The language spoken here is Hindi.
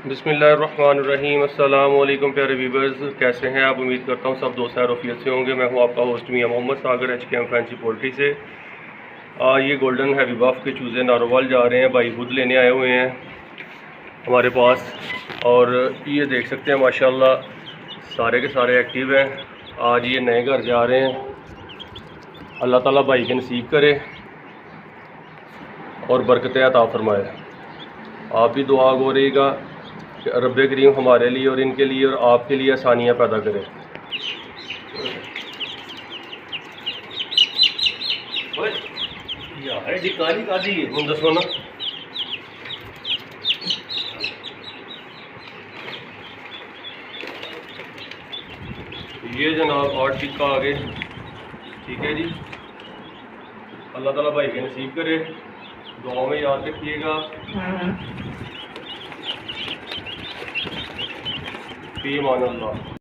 बिस्मिल्लाहिर्रहमानिर्रहीम। अस्सलाम वालेकुम प्यारे व्यूवर्स, कैसे हैं आप? उम्मीद करता हूँ सब दोस्त खैरियत से होंगे। मैं हूँ आपका होस्ट मियां Mohammad Sagar HKM fancy poultry से। ये गोल्डन हैवी बफ के चूज़े नारोवाल जा रहे हैं, भाई खुद लेने आए हुए हैं हमारे पास। और ये देख सकते हैं माशाल्लाह सारे के सारे एक्टिव हैं। आज ये नए घर जा रहे हैं, अल्लाह ताला भाई के नसीब करे और बरकत अता फरमाए। आप भी दुआ गो रहेगा कि रब करीम हमारे लिए और इनके लिए और आपके लिए आसानियाँ पैदा करे। दसो ना, ये जनाब 8 टिक्का आ गए। ठीक है जी, अल्लाह ताला भाई के नसीब करे, दुआ में याद रखिएगा। फी मान अल्लाह।